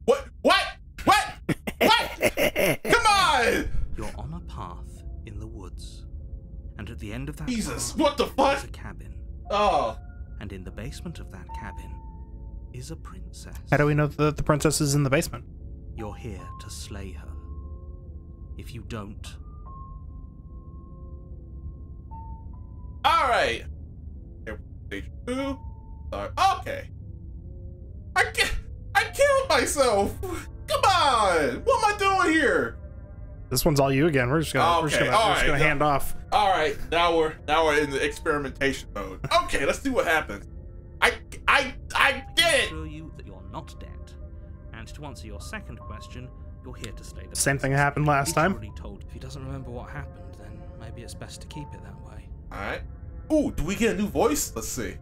What? What? What? What? Come on! You're on a path in the woods. And at the end of that Jesus, path, what the fuck? is a cabin. Oh. And in the basement of that cabin is a princess. How do we know that the princess is in the basement? You're here to slay her. If you don't... Alright. Stage 2. Okay. I killed myself! Come on! What am I doing here? This one's all you again. We're just gonna hand off. Alright, now we're in the experimentation mode. Okay, let's see what happens. I did it! Assure you that you're not dead. And to answer your second question, you're here to slay the Same thing princess. happened last He's time. already told. If he doesn't remember what happened, then maybe it's best to keep it that way. Alright. Ooh, do we get a new voice? Let's see.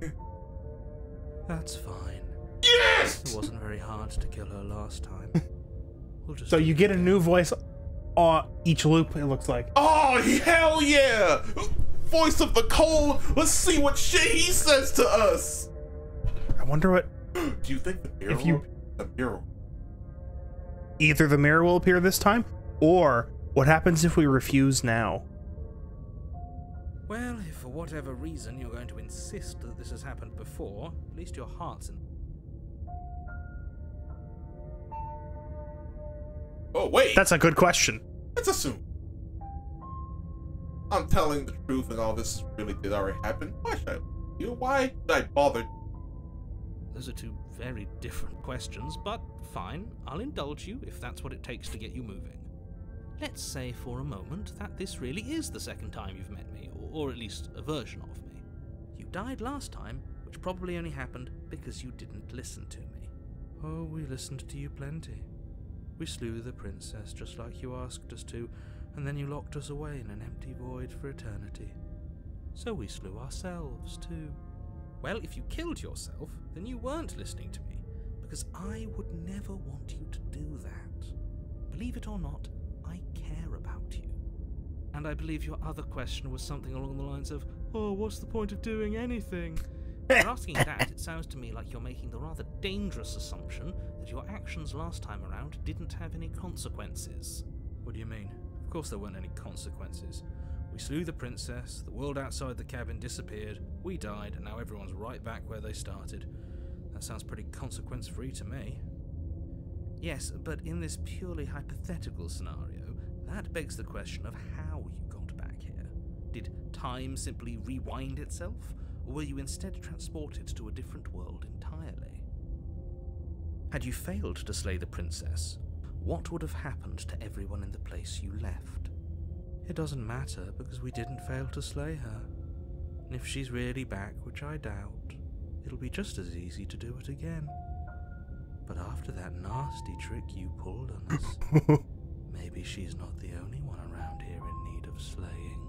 That's fine. Yes! It wasn't very hard to kill her last time. We'll just So you get a new voice on each loop, it looks like. Oh, hell yeah! Voice of the cold. Let's see what shit he says to us. I wonder what... Do you think the mirror the mirror? Either the mirror will appear this time, or what happens if we refuse now? Well, if for whatever reason you're going to insist that this has happened before, at least your heart's in... Oh, wait. That's a good question. Let's assume I'm telling the truth and all this really did already happen. Why should I? Why did I bother? Those are two very different questions, but fine, I'll indulge you if that's what it takes to get you moving. Let's say for a moment that this really is the second time you've met me, or at least a version of me. You died last time, which probably only happened because you didn't listen to me. Oh, we listened to you plenty. We slew the princess just like you asked us to, and then you locked us away in an empty void for eternity. So we slew ourselves too. Well, if you killed yourself, then you weren't listening to me, because I would never want you to do that. Believe it or not, I care about you. And I believe your other question was something along the lines of, oh, what's the point of doing anything? If you're asking that, it sounds to me like you're making the rather dangerous assumption that your actions last time around didn't have any consequences. What do you mean? Of course there weren't any consequences. We slew the princess, the world outside the cabin disappeared, we died, and now everyone's right back where they started. That sounds pretty consequence-free to me. Yes, but in this purely hypothetical scenario, that begs the question of how you got back here. Did time simply rewind itself? Or were you instead transported to a different world entirely? Had you failed to slay the princess, what would have happened to everyone in the place you left? It doesn't matter, because we didn't fail to slay her. And if she's really back, which I doubt, it'll be just as easy to do it again. But after that nasty trick you pulled on us, maybe she's not the only one around here in need of slaying.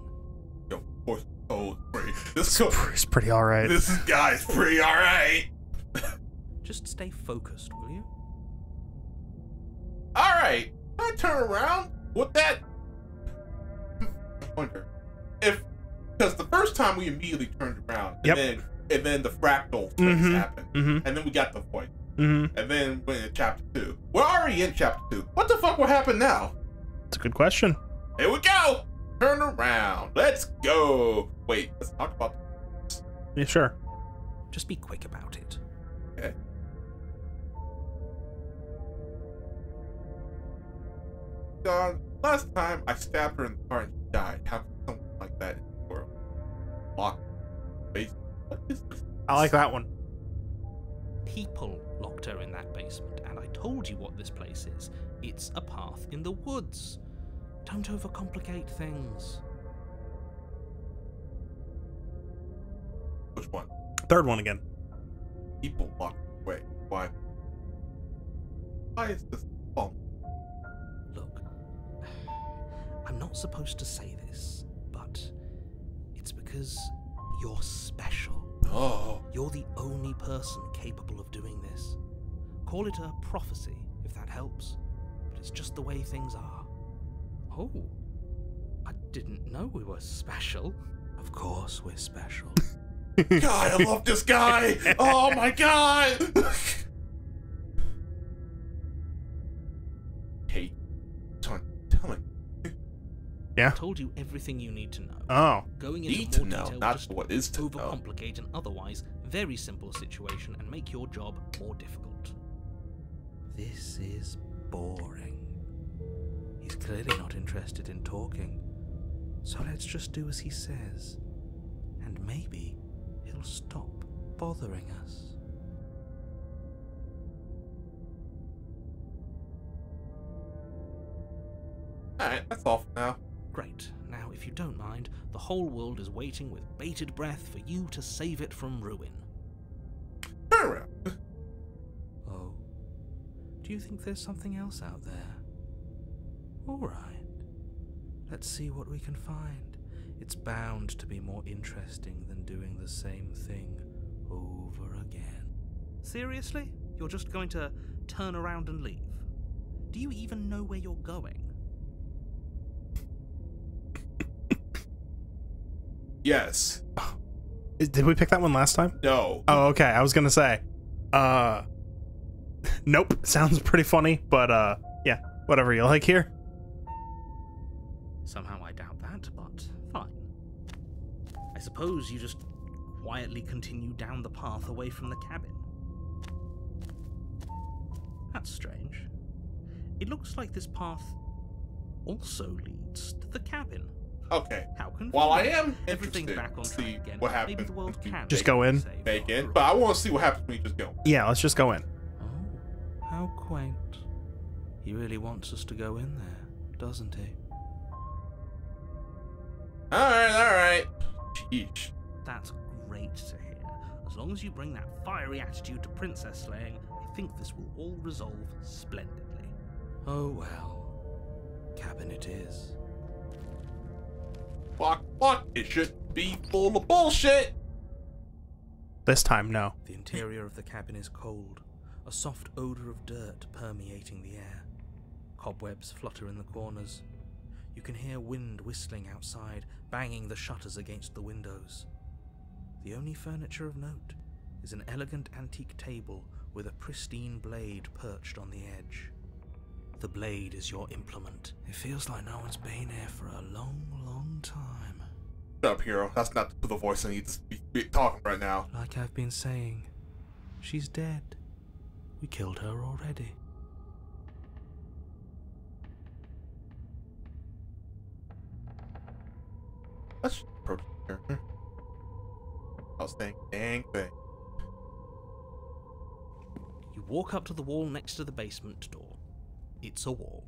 Yo, voice cold. It's pretty alright. This guy's pretty alright. Just stay focused, will you? Alright. I turn around with that. I wonder if, because the first time we immediately turned around, and then the fractal things happened, and then we got the voice, and then went into chapter 2. We're already in chapter 2. What the fuck will happen now? It's a good question. Here we go. Turn around. Let's go. Wait, let's talk about this. Yeah, sure. Just be quick about it. Okay. Last time I stabbed her in the car and she died. How could something like that in the world? Locked basement. What is this? I like that one. People locked her in that basement, and I told you what this place is. It's a path in the woods. Don't overcomplicate things. Which one? Third one again. People locked away. Why? Why is this fun? Look, I'm not supposed to say this, but it's because you're special. Oh. You're the only person capable of doing this. Call it a prophecy, if that helps, but it's just the way things are. Oh, I didn't know we were special. Of course we're special. God, I love this guy. Oh my God. Yeah. I told you everything you need to know. Oh. Going Need into to more know, detail not will just what is to know. overcomplicate an otherwise very simple situation and make your job more difficult. This is boring. He's clearly not interested in talking, so let's just do as he says, and maybe he'll stop bothering us. Alright, that's all for now. Great. Now, if you don't mind, the whole world is waiting with bated breath for you to save it from ruin. Turn around. Oh. Do you think there's something else out there? Alright. Let's see what we can find. It's bound to be more interesting than doing the same thing over again. Seriously? You're just going to turn around and leave? Do you even know where you're going? Yes. Did we pick that one last time? No. Oh, okay. I was gonna say. Nope. Sounds pretty funny, but yeah, whatever you like here. Somehow I doubt that, but fine. I suppose you just quietly continue down the path away from the cabin. That's strange. It looks like this path also leads to the cabin. Okay. How convenient. While I am Everything's interested back on to track see again. what Maybe happens the world when you can Just go in. save Bake after in, all. but I want to see what happens when you just go. Yeah, let's just go in. Oh, how quaint. He really wants us to go in there, doesn't he? Alright. Sheesh. That's great to hear. As long as you bring that fiery attitude to princess slaying, I think this will all resolve splendidly. Oh well. Cabin it is. Fuck. It should be full of bullshit. This time, no. The interior of the cabin is cold, a soft odor of dirt permeating the air. Cobwebs flutter in the corners. You can hear wind whistling outside, banging the shutters against the windows. The only furniture of note is an elegant antique table with a pristine blade perched on the edge. The blade is your implement. It feels like no one's been here for a long, long time. Shut up, hero. That's not the voice I need to be talking right now. Like I've been saying, she's dead. We killed her already. Let's just approach the character. I was thinking, dang thing. You walk up to the wall next to the basement door. It's a wall.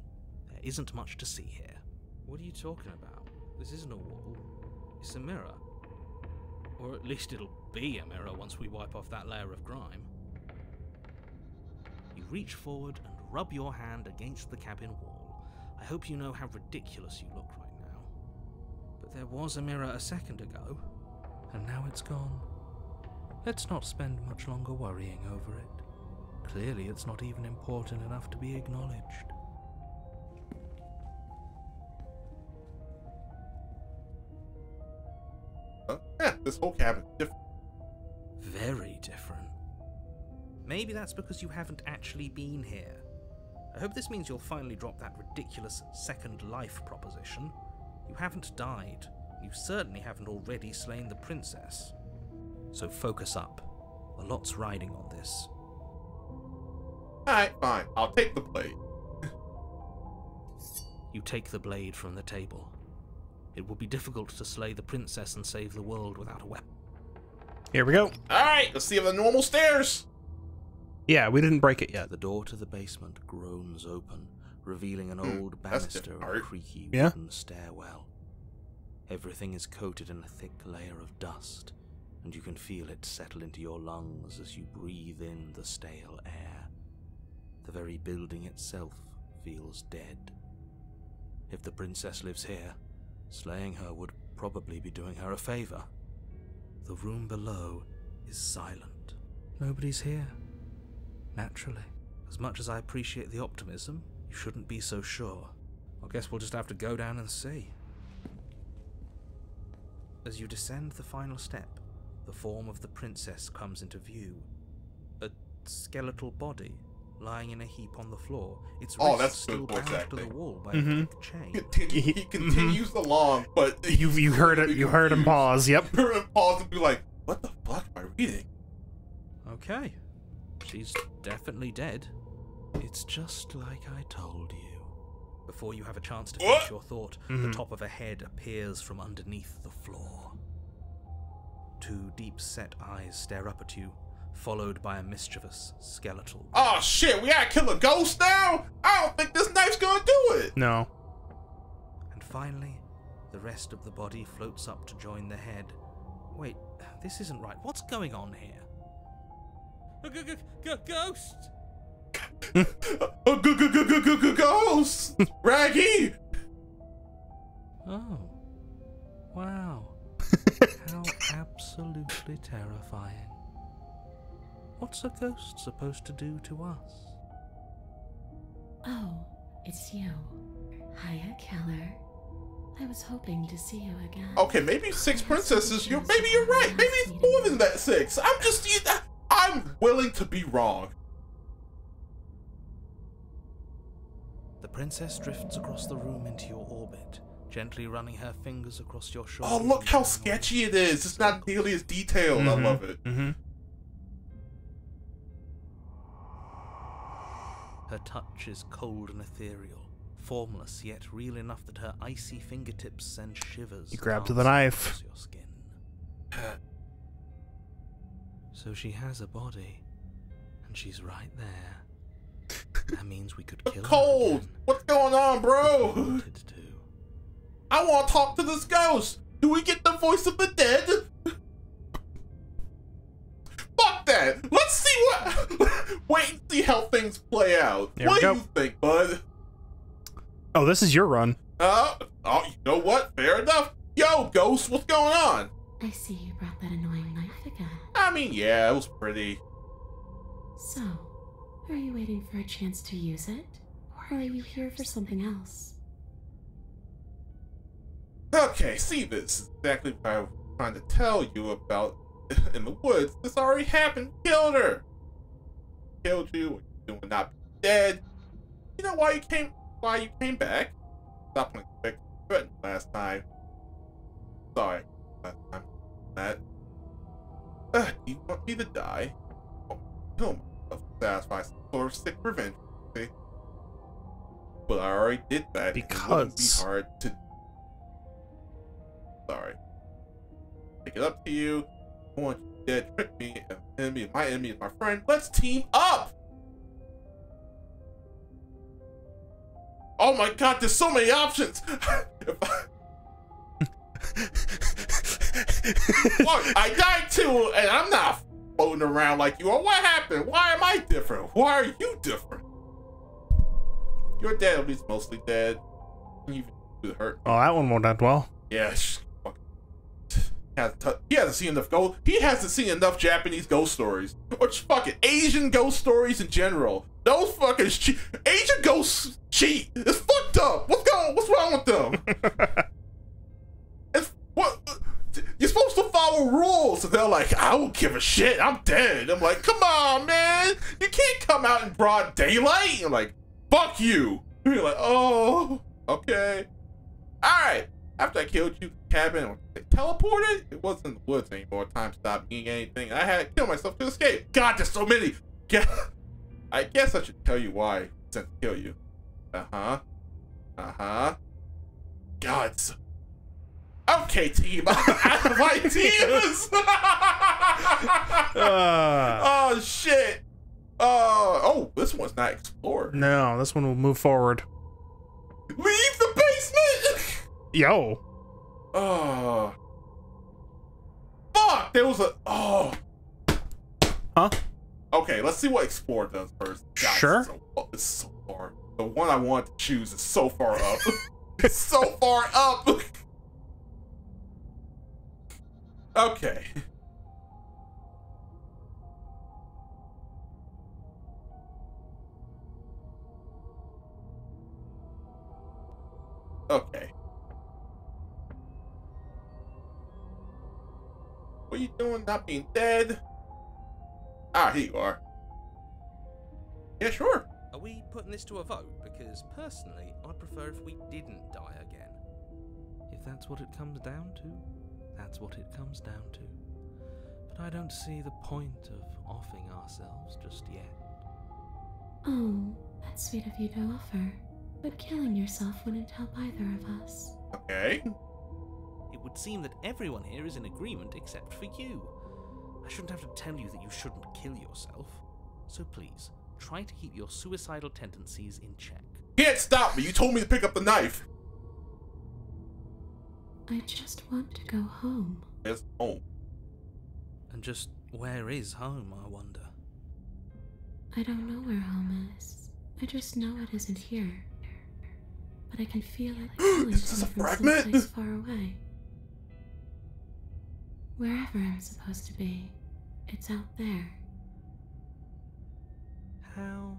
There isn't much to see here. What are you talking about? This isn't a wall. It's a mirror. Or at least it'll be a mirror once we wipe off that layer of grime. You reach forward and rub your hand against the cabin wall. I hope you know how ridiculous you look right now. But there was a mirror a second ago, and now it's gone. Let's not spend much longer worrying over it. Clearly it's not even important enough to be acknowledged. Yeah, this whole cabin's different. Very different. Maybe that's because you haven't actually been here. I hope this means you'll finally drop that ridiculous second life proposition. You haven't died. You certainly haven't already slain the princess. So focus up. A lot's riding on this. Alright, fine. I'll take the blade. You take the blade from the table. It will be difficult to slay the princess and save the world without a weapon. Here we go. Alright, let's see if the normal stairs. Yeah, we didn't break it yet. The door to the basement groans open, revealing an old that's banister different and art. creaky Yeah? wooden stairwell. Everything is coated in a thick layer of dust, and you can feel it settle into your lungs as you breathe in the stale air. The very building itself feels dead. If the princess lives here, slaying her would probably be doing her a favor. The room below is silent. Nobody's here. Naturally. As much as I appreciate the optimism, you shouldn't be so sure. I guess we'll just have to go down and see. As you descend the final step, the form of the princess comes into view. A skeletal body, lying in a heap on the floor. Its Oh, wrists that's still good voice bound to the acting. wall by a thick chain. He continues along, but You heard it. You heard him pause. Yep. You heard him pause and be like, "What the fuck am I reading?" Okay. She's definitely dead. It's just like I told you. Before you have a chance to finish your thought, the top of a head appears from underneath the floor. Two deep-set eyes stare up at you, followed by a mischievous skeletal. Oh shit, we gotta kill a ghost now? I don't think this knife's gonna do it! No. And finally, the rest of the body floats up to join the head. Wait, this isn't right. What's going on here? Ghost! Ghost! Raggy! Oh. Wow. How absolutely terrifying. What's a ghost supposed to do to us? Oh, it's you. Hiya, Keller. I was hoping to see you again. Okay, maybe 6 princesses. Maybe you're right. Maybe it's more than that 6. I'm willing to be wrong. The princess drifts across the room into your orbit, gently running her fingers across your shoulder. Oh, look how sketchy it is. It's not nearly as detailed. I love it. Her touch is cold and ethereal, formless yet real enough that her icy fingertips send shivers. You grab to the knife. Across your skin. So she has a body, and she's right there. That means we could kill her Cold! again. What's going on, bro? If we wanted to. I want to talk to this ghost. Do we get the voice of the dead? Fuck that. Let's see what... Wait and see how things play out. What do you think, bud? Oh, this is your run. Oh, you know what? Fair enough. Yo, ghost, what's going on? I see you brought that annoying knife again. I mean, yeah, it was pretty. So, are you waiting for a chance to use it? Or are you here for something else? Okay, see, this is exactly what I was trying to tell you about in the woods. This already happened. Killed her. Killed you. What you doing? Not dead. You know why you came back? Stop playing quick. Threatened last time. Sorry. Last time. That. Do you want me to die? Oh, kill myself to satisfy some sort of sick revenge. See? But I already did that. Because it wouldn't be hard to. Sorry. Take it up to you. I want you dead. Trick me. My enemy is my friend. Let's team up. Oh my god, there's so many options. Look, I died too, and I'm not floating around like you are. What happened? Why am I different? Why are you different? Your dad at least mostly dead. Even with hurt. Oh, that one won't end well. Yeah, he hasn't seen enough ghost. He hasn't seen enough Japanese ghost stories, or fucking Asian ghost stories in general. Those fucking Asian ghosts cheat. It's fucked up. What's wrong with them? You're supposed to follow rules. And they're like, I don't give a shit. I'm dead. I'm like, come on, man. You can't come out in broad daylight. You're like, fuck you. And you're like, oh, okay. All right. After I killed you, the cabin, I teleported. It wasn't in the woods anymore. Time stopped being anything. I had to kill myself to escape. God, there's so many. I guess I should tell you why I sent to kill you. God. Okay, team. I have ideas. Oh shit. Oh, this one's not explored. No, this one will move forward. Leave the basement. Yo. Oh. Fuck. There was a. Oh. Huh? Okay, let's see what explore does first. God, Sure. It's so far. The one I want to choose is so far up. It's so far up. Okay. Okay. What are you doing? Not being dead? Ah, here you are. Yeah, sure. Are we putting this to a vote? Because personally, I'd prefer if we didn't die again. If that's what it comes down to, that's what it comes down to. But I don't see the point of offing ourselves just yet. Oh, that's sweet of you to offer. But killing yourself wouldn't help either of us. Okay. It would seem that everyone here is in agreement except for you. I shouldn't have to tell you that you shouldn't kill yourself. So please, try to keep your suicidal tendencies in check. Can't stop me. You told me to pick up the knife. I just want to go home. It's home. And just where is home, I wonder? I don't know where home is. I just know it isn't here. But I can feel it pulling Is this me a from fragment? someplace far away. Wherever I'm supposed to be, it's out there. How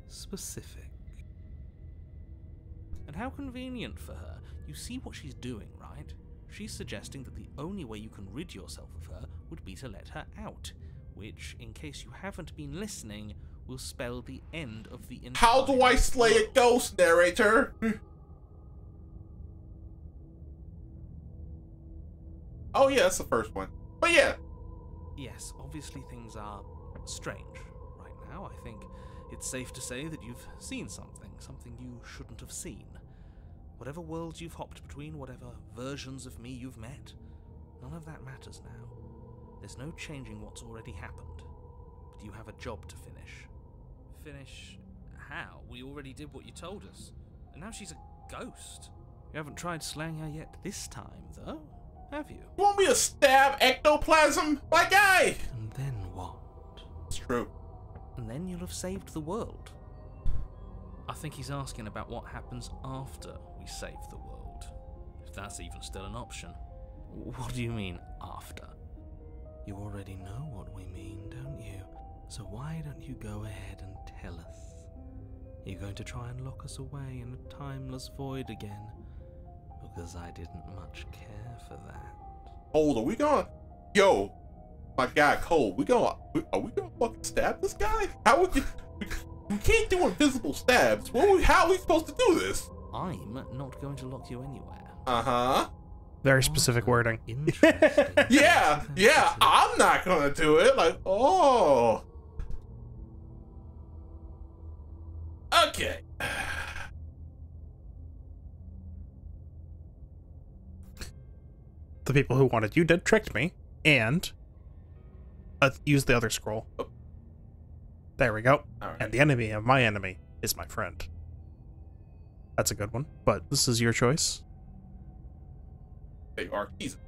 specific. And how convenient for her. You see what she's doing, right? She's suggesting that the only way you can rid yourself of her would be to let her out, which, in case you haven't been listening, will spell the end of the entire How do I slay a world. ghost, narrator? Oh yeah, that's the first one. But yeah. Yes, obviously things are strange right now. I think it's safe to say that you've seen something you shouldn't have seen. Whatever worlds you've hopped between, whatever versions of me you've met, none of that matters now. There's no changing what's already happened. But you have a job to finish. Finish how? We already did what you told us. And now she's a ghost. You haven't tried slaying her yet this time, though, have you? You want me to stab ectoplasm? My guy! And then what? It's true. And then you'll have saved the world. I think he's asking about what happens after we save the world. If that's even still an option. What do you mean, after? You already know what we mean, don't you? So why don't you go ahead and tell us? Are you going to try and lock us away in a timeless void again? Because I didn't much care for that. Hold on, we gonna... Yo, my guy Cole, are we gonna fucking stab this guy? How would you... We can't do invisible stabs. How are we supposed to do this? I'm not going to lock you anywhere. Uh-huh. Very specific wording. Interesting. Yeah, I'm not gonna do it. Like, oh. Okay. The people who wanted you dead tricked me, and use the other scroll. Oh. There we go. All right. And the enemy of my enemy is my friend. That's a good one, but this is your choice. They are easy.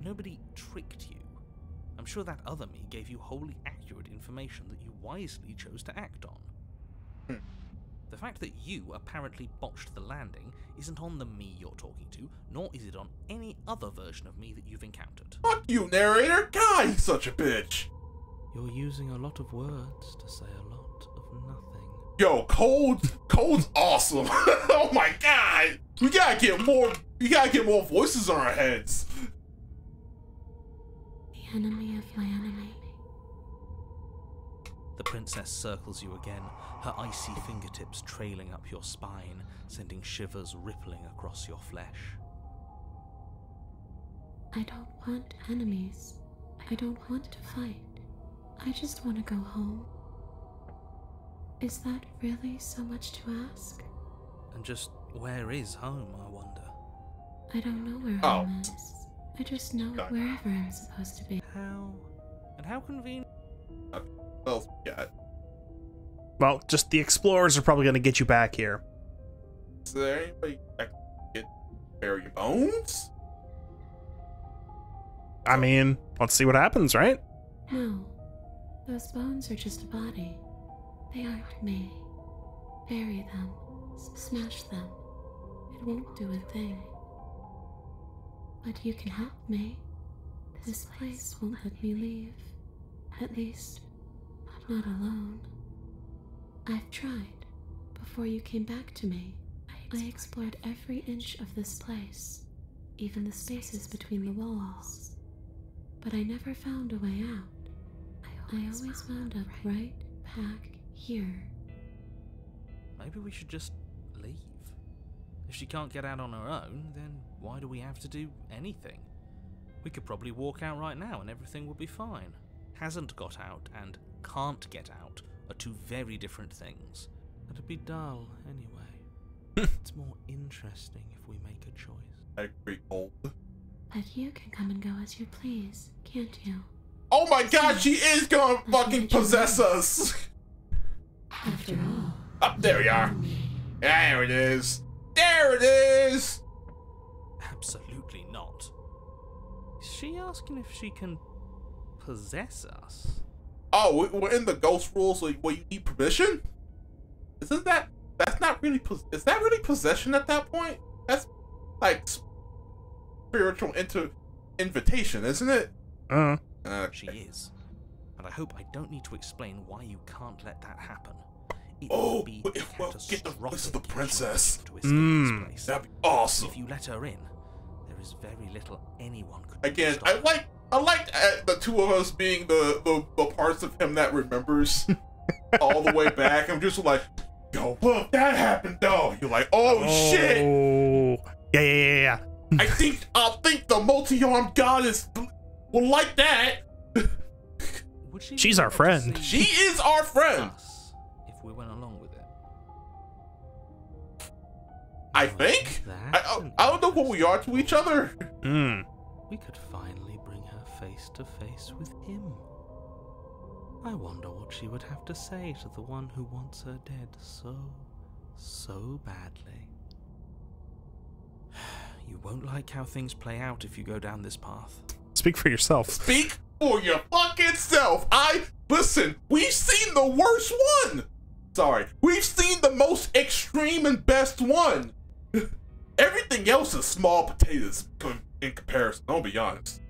Nobody tricked you. I'm sure that other me gave you wholly accurate information that you wisely chose to act on. The fact that you apparently botched the landing isn't on the me you're talking to, nor is it on any other version of me that you've encountered. Fuck you, narrator. God, he's such a bitch. You're using a lot of words to say a lot of nothing. Yo, Cold's awesome. Oh my god. We gotta get more voices on our heads. The enemy of my enemy. The princess circles you again, her icy fingertips trailing up your spine, sending shivers rippling across your flesh. I don't want enemies. I don't want to fight. I just want to go home. Is that really so much to ask? And just where is home, I wonder? I don't know where home is. I just know it wherever I'm supposed to be. How convenient. Well, yeah. Well, just the explorers are probably going to get you back here. Is there anybody that can bury your bones? I mean, let's see what happens, right? No, those bones are just a body. They aren't me. Bury them. Smash them. It won't do a thing. But you can help me. This place won't let me leave. At least, not alone. I've tried. Before you came back to me, I explored every inch of this place. even the spaces between the walls. But I never found a way out. I always wound up right back here. Maybe we should just leave. If she can't get out on her own, then why do we have to do anything? We could probably walk out right now and everything will be fine. Hasn't got out and can't get out are two very different things. It'd be dull anyway. It's more interesting if we make a choice. I agree, old. But you can come and go as you please, can't you? Oh my god, she is gonna fucking possess us! After all. Up there you are. There it is. There it is! Absolutely not. Is she asking if she can possess us? Oh, we're in the ghost rules, so well, you need permission? Isn't that... That's not really... Is that really possession at that point? That's like spiritual invitation, isn't it? She is. And I hope I don't need to explain why you can't let that happen. It oh, would be well, get the princess. to escape this place. That'd be awesome. If you let her in, there is very little anyone could Again, stop. I like the two of us being the parts of him that remembers all the way back. I'm just like, yo, look, that happened though. You're like, oh shit. Yeah. I think the multi-armed goddess will like that. Would she She's be our able to friend. see She is our friend. us if we went along with it? I think. I don't know what we are to each other. We could finally bring her face to face with him. I wonder what she would have to say to the one who wants her dead so badly. You won't like how things play out if you go down this path. Speak for yourself. Speak for your fucking self. Listen, we've seen the worst one. Sorry, we've seen the most extreme and best one. Everything else is small potatoes in comparison, I'll be honest.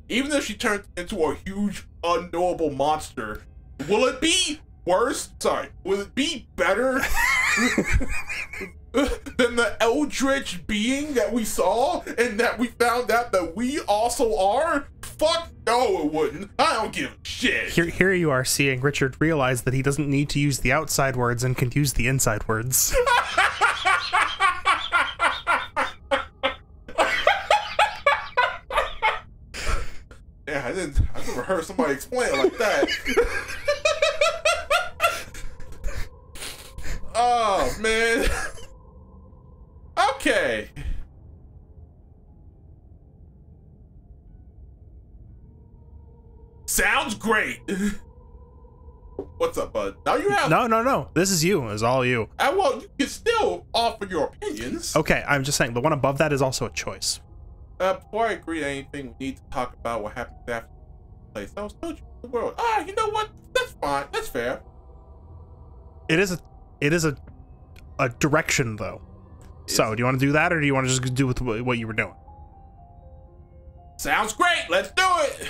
Even if she turns into a huge, unknowable monster, will it be worse? Sorry, will it be better than the eldritch being that we saw and that we found out that we also are? Fuck no, it wouldn't. I don't give a shit. Here you are seeing Richard realize that he doesn't need to use the outside words and can use the inside words. Yeah, I've never heard somebody explain it like that. Oh, man. Okay. Sounds great. What's up, bud? Now you have... No. This is you. It's all you. Well, you can still offer your opinions. Okay, I'm just saying, the one above that is also a choice. Before I agree to anything, we need to talk about what happened after the place. I was told you the world. You know what? That's fine. That's fair. It is a direction, though. So, do you want to do that, or do you want to just do with what you were doing? Sounds great. Let's do it.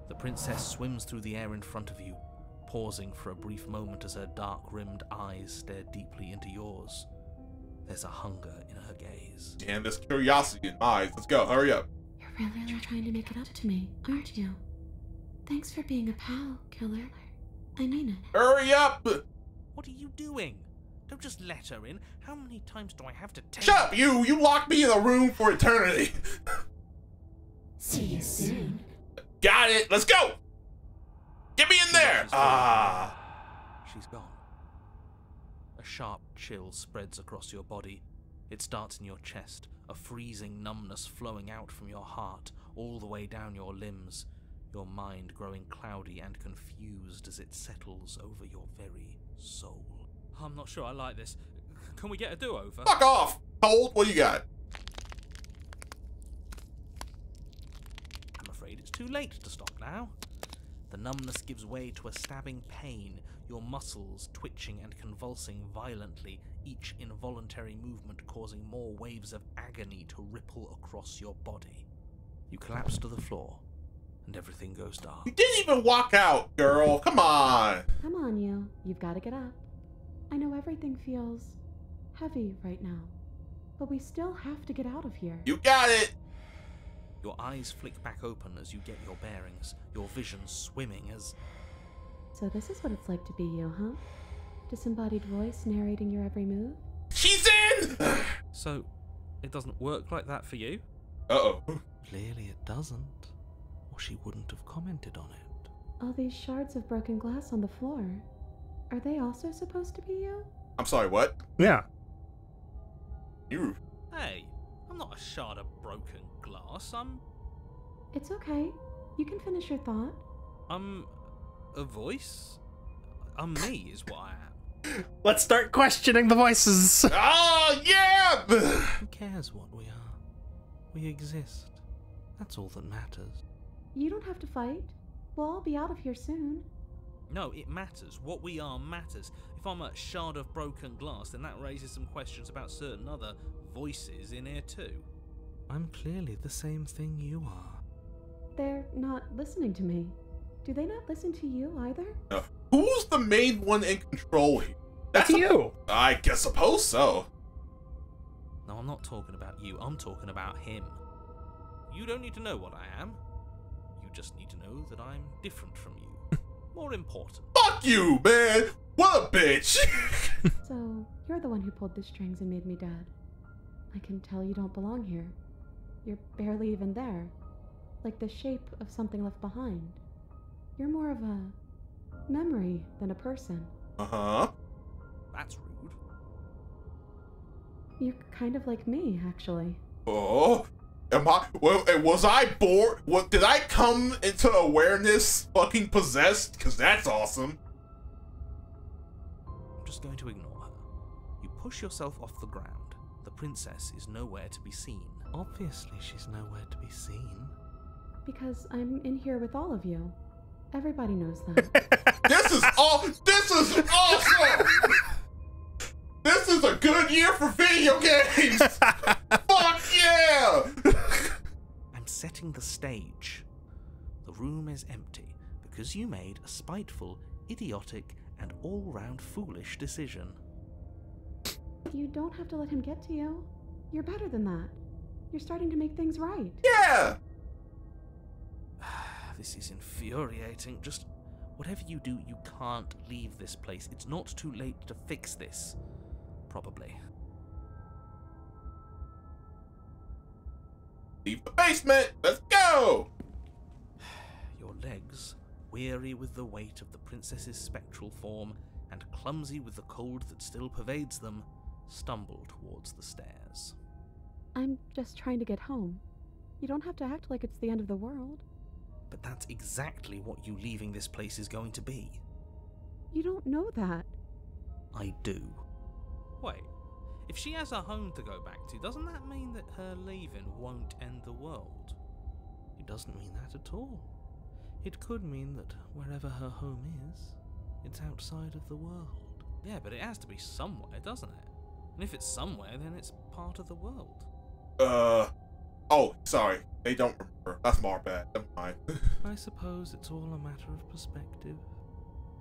The princess swims through the air in front of you, pausing for a brief moment as her dark-rimmed eyes stare deeply into yours. There's a hunger in her gaze. And there's curiosity in my eyes. Let's go. Hurry up. You're really trying to make it up to me, aren't you? Thanks for being a pal, killer. I mean it. Hurry up. What are you doing? Don't just let her in. How many times do I have to tell Shut up, you. You locked me in a room for eternity. See you soon. Got it. Let's go. Get me in there. She's gone. A sharp chill spreads across your body. It starts in your chest, a freezing numbness flowing out from your heart, all the way down your limbs, your mind growing cloudy and confused as it settles over your very soul. I'm not sure I like this. Can we get a do-over? Fuck off. Cold. What do you got? I'm afraid it's too late to stop now. The numbness gives way to a stabbing pain, your muscles twitching and convulsing violently, each involuntary movement causing more waves of agony to ripple across your body. You collapse to the floor, and everything goes dark. You didn't even walk out, girl. Come on. Come on, you. You've got to get up. I know everything feels heavy right now, but we still have to get out of here. You got it. Your eyes flick back open as you get your bearings, your vision swimming as... So this is what it's like to be you, huh? Disembodied voice narrating your every move? She's in! So, it doesn't work like that for you? Uh-oh. Clearly it doesn't, or she wouldn't have commented on it. All these shards of broken glass on the floor. Are they also supposed to be you? I'm sorry, what? Yeah. You. Hey, I'm not a shard of broken glass, It's okay. You can finish your thought. I'm a voice? I'm me is what I am. Let's start questioning the voices. Oh, yeah! Who cares what we are? We exist. That's all that matters. You don't have to fight. We'll all be out of here soon. No, it matters. What we are matters. If I'm a shard of broken glass, then that raises some questions about certain other voices in here too. I'm clearly the same thing you are. They're not listening to me. Do they not listen to you either? Who's the main one in control here? That's you. I guess suppose so. No, I'm not talking about you. I'm talking about him. You don't need to know what I am. You just need to know that I'm different from you. More important. Fuck you, man! What a bitch! So, you're the one who pulled the strings and made me dead. I can tell you don't belong here. You're barely even there. Like the shape of something left behind. You're more of a memory than a person. Uh-huh. That's rude. You're kind of like me, actually. Oh, was I bored? Did I come into awareness fucking possessed? Because that's awesome. I'm just going to ignore her. You push yourself off the ground. The princess is nowhere to be seen. Obviously, she's nowhere to be seen. Because I'm in here with all of you. Everybody knows that. This is awesome! This is a good year for video games! Fuck yeah! I'm setting the stage. The room is empty because you made a spiteful, idiotic, and all-round foolish decision. You don't have to let him get to you. You're better than that. You're starting to make things right. Yeah! This is infuriating. Just whatever you do, you can't leave this place. It's not too late to fix this. Probably. Leave the basement! Let's go! Your legs, weary with the weight of the princess's spectral form and clumsy with the cold that still pervades them, stumble towards the stairs. I'm just trying to get home. You don't have to act like it's the end of the world. But that's exactly what you leaving this place is going to be. You don't know that. I do. Wait, if she has a home to go back to, doesn't that mean that her leaving won't end the world? It doesn't mean that at all. It could mean that wherever her home is, it's outside of the world. Yeah, but it has to be somewhere, doesn't it? And if it's somewhere, then it's part of the world. Oh, sorry. They don't remember. That's my bad. Never mind. I suppose it's all a matter of perspective.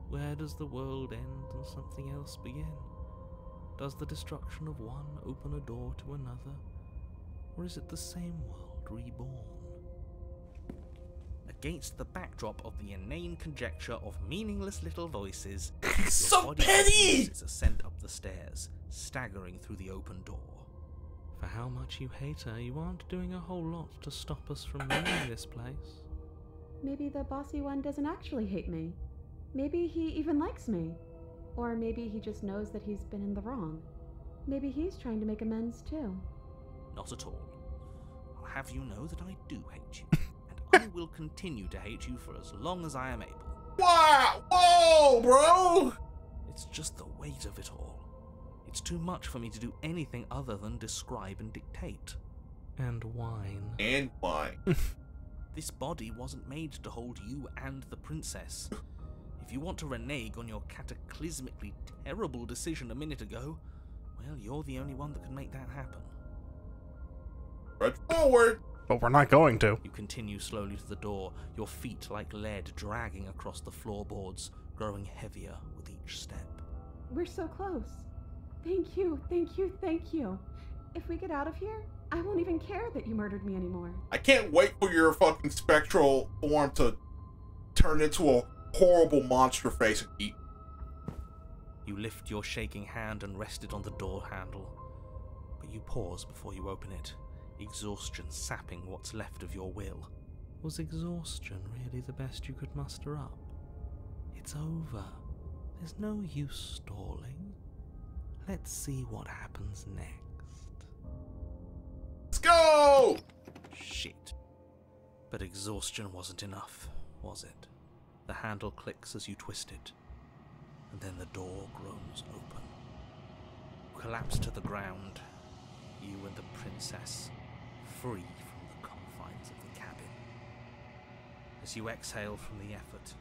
Where does the world end and something else begin? Does the destruction of one open a door to another? Or is it the same world reborn? Against the backdrop of the inane conjecture of meaningless little voices, So petty! Is ascent up the stairs, staggering through the open door. For how much you hate her, you aren't doing a whole lot to stop us from leaving this place. Maybe the bossy one doesn't actually hate me. Maybe he even likes me. Or maybe he just knows that he's been in the wrong. Maybe he's trying to make amends too. Not at all. I'll have you know that I do hate you, and I will continue to hate you for as long as I am able. Wow! Whoa, bro! It's just the weight of it all. It's too much for me to do anything other than describe and dictate. And whine. And why? This body wasn't made to hold you and the princess. If you want to renege on your cataclysmically terrible decision a minute ago, well, you're the only one that can make that happen. Right forward! But we're not going to. You continue slowly to the door, your feet like lead dragging across the floorboards, growing heavier with each step. We're so close. Thank you, thank you, thank you. If we get out of here, I won't even care that you murdered me anymore. I can't wait for your fucking spectral form to turn into a horrible monster face and eat. You lift your shaking hand and rest it on the door handle, but you pause before you open it, exhaustion sapping what's left of your will. Was exhaustion really the best you could muster up? It's over. There's no use stalling. Let's see what happens next. Let's go! Shit. But exhaustion wasn't enough, was it? The handle clicks as you twist it, and then the door groans open. You collapse to the ground, you and the princess, free from the confines of the cabin. As you exhale from the effort,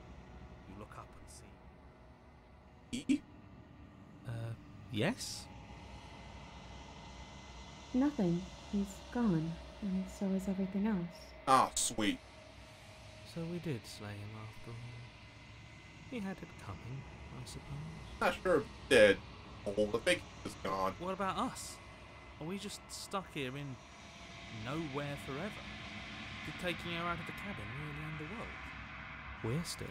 you look up and see... E? Yes? Nothing. He's gone, and so is everything else. Oh, sweet. So we did slay him after all. He had it coming, I suppose. Not sure if he's dead. Oh, I think he's gone. What about us? Are we just stuck here in nowhere forever? Did taking her out of the cabin really end the world? We're still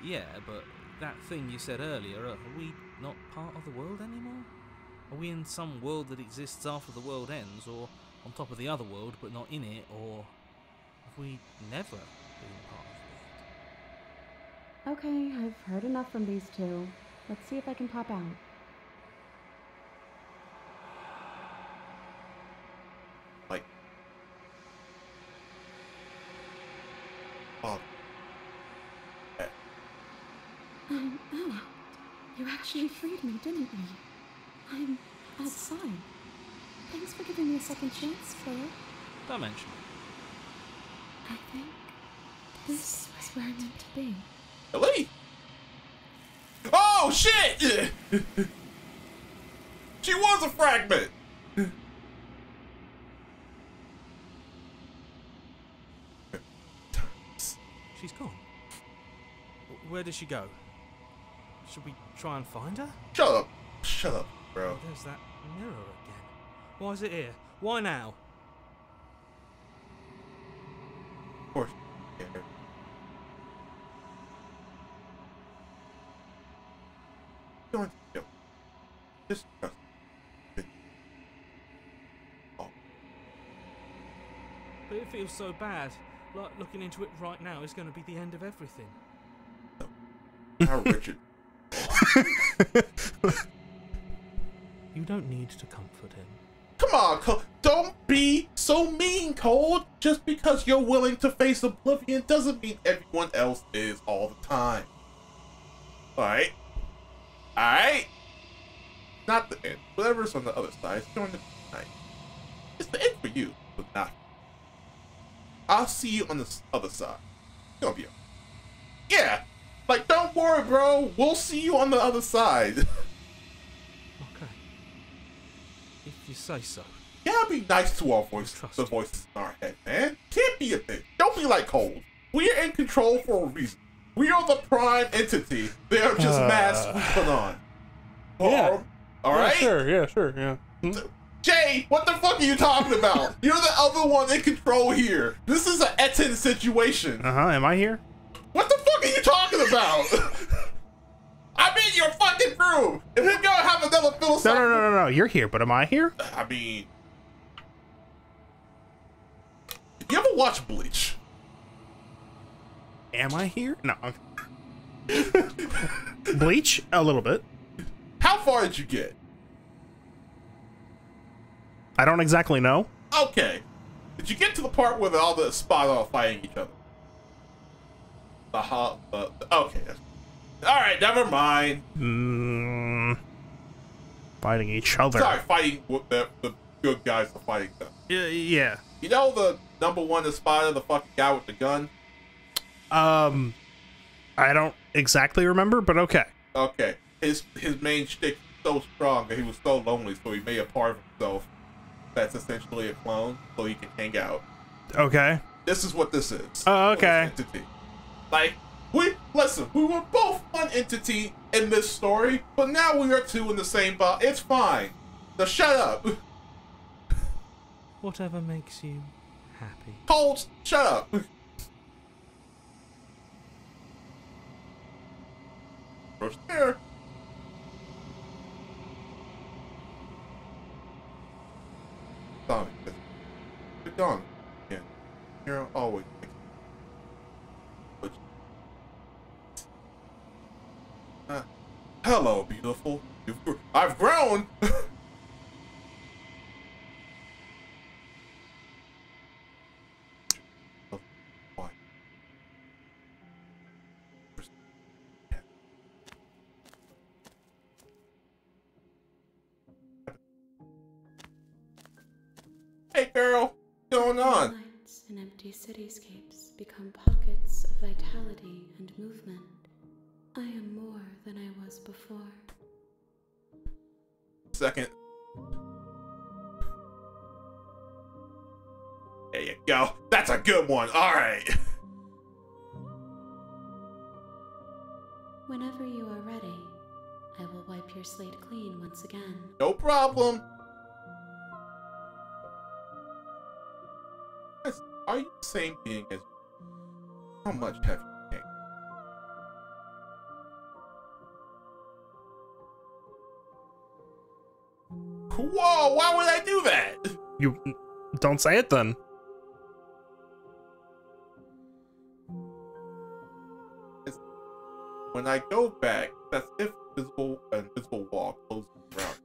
here. Yeah, but that thing you said earlier, are we not part of the world anymore? Are we in some world that exists after the world ends, or on top of the other world but not in it, or have we never been part of it? Okay, I've heard enough from these two. Let's see if I can pop out. Like... Oh. I'm out. You actually freed me, didn't you? I'm outside. Thanks for giving me a second chance, Claire. Don't mention it. I think this is where I'm meant to be. Ellie? Oh, shit! She was a fragment! She's gone. Where did she go? Should we try and find her? Shut up. Shut up, bro. Oh, there's that mirror again. Why is it here? Why now? Of course. Yeah. Don't do. Just trust me. Oh. But it feels so bad. Like looking into it right now is going to be the end of everything. Now, Richard. You don't need to comfort him. Come on, Cole. Don't be so mean, Cole. Just because you're willing to face oblivion doesn't mean everyone else is all the time. Alright? Alright? Not the end. Whatever's on the other side is going to be nice. It's the end for you, but not. I'll see you on the other side. It's gonna be okay. Yeah! Like, don't worry, bro. We'll see you on the other side. Okay. If you say so. Yeah, be nice to our voices, the voices in our head, man. Can't be a bitch. Don't be like Cold. We are in control for a reason. We are the prime entity. They are just masks we put on. Yeah. Alright? Yeah, sure, yeah. Jay, what the fuck are you talking about? You're the other one in control here. This is an Etten situation. Am I here? What the fuck are you talking about? I'm in your fucking room. If you're gonna have another philosophical... No. You're here, but am I here? I mean... You ever watch Bleach? Am I here? No. Bleach? A little bit. How far did you get? I don't exactly know. Okay. Did you get to the part where all the spies are fighting each other? Okay. Alright, never mind. Fighting each other. Sorry, fighting with the good guys are fighting them. Yeah. You know the #1 spider, the fucking guy with the gun? I don't exactly remember, but okay. Okay. His main shtick is so strong that he was so lonely, so he made a part of himself that's essentially a clone, so he can hang out. Okay. This is what this is. Oh, okay. Entity. Like, we were both one entity in this story, but now we are two in the same bot. It's fine. So shut up. Whatever makes you happy. Cold, shut up. First there. Sonic, you're gone. Yeah, you're always. But, hello, beautiful. I've grown. Hey girl, what's going on? Nights and empty cityscapes become pockets of vitality and movement. I am more than I was before. Second. There you go. That's a good one. All right. Whenever you are ready, I will wipe your slate clean once again. No problem. Are you the same being as how much have you gained? Whoa, why would I do that? You don't say it then. When I go back, that's if an invisible wall closes around.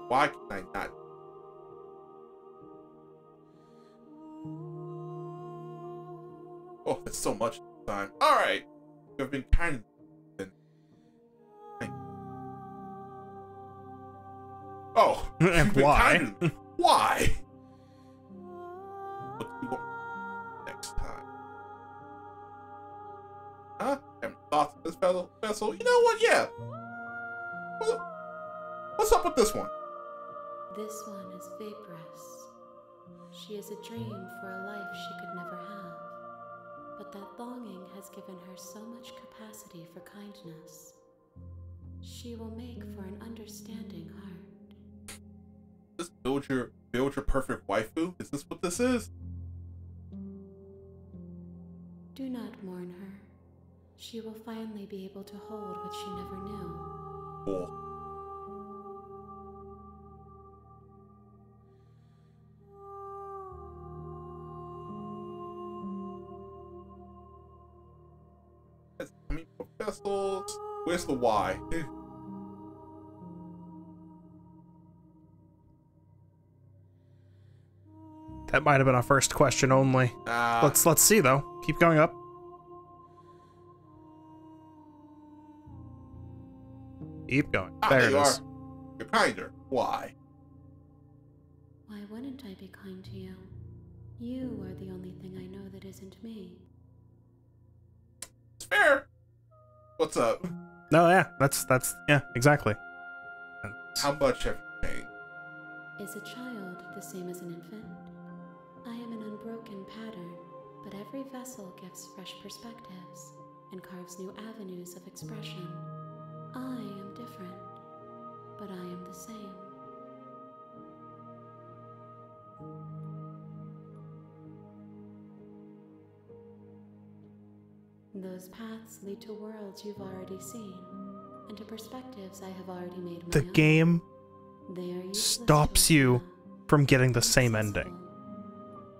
Why can I not? Oh, that's so much time. Alright. You've been kind of... Oh. And why? Why? What do you want next time? Huh? Having thoughts of this vessel? You know what? Yeah. What's up with this one? This one is vaporous. She is a dream for a life she could never have. But that longing has given her so much capacity for kindness. She will make for an understanding heart. Just build your perfect waifu? Is this what this is? Do not mourn her. She will finally be able to hold what she never knew. Cool. Vessels. Where's the Y? That might have been our first question only. Let's see though. Keep going up. Keep going. There it is. You're kinder. Why? Why wouldn't I be kind to you? You are the only thing I know that isn't me. It's fair. What's up? No, yeah, that's yeah, exactly. How much have you paid? Is a child the same as an infant? I am an unbroken pattern, but every vessel gives fresh perspectives and carves new avenues of expression. I am different, but I am the same. Those paths lead to worlds you've already seen, and to perspectives I have already made my The own. game They are stops you from getting the same ending.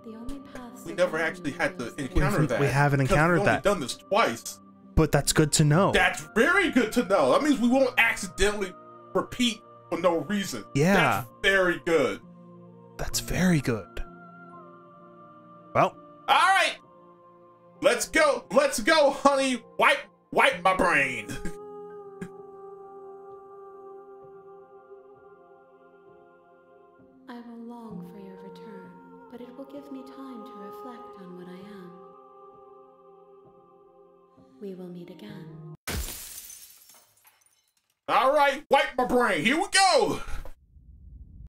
The only paths We that never guide actually me had to is the encounter way. that. We haven't encountered we've that. only done this twice. But that's good to know. That's very good to know. That means we won't accidentally repeat for no reason. Yeah. That's very good. That's very good. Well, Alright. Let's go. Let's go, honey. Wipe my brain. I will long for your return, but it will give me time to reflect on what I am. We will meet again. Alright, wipe my brain. Here we go.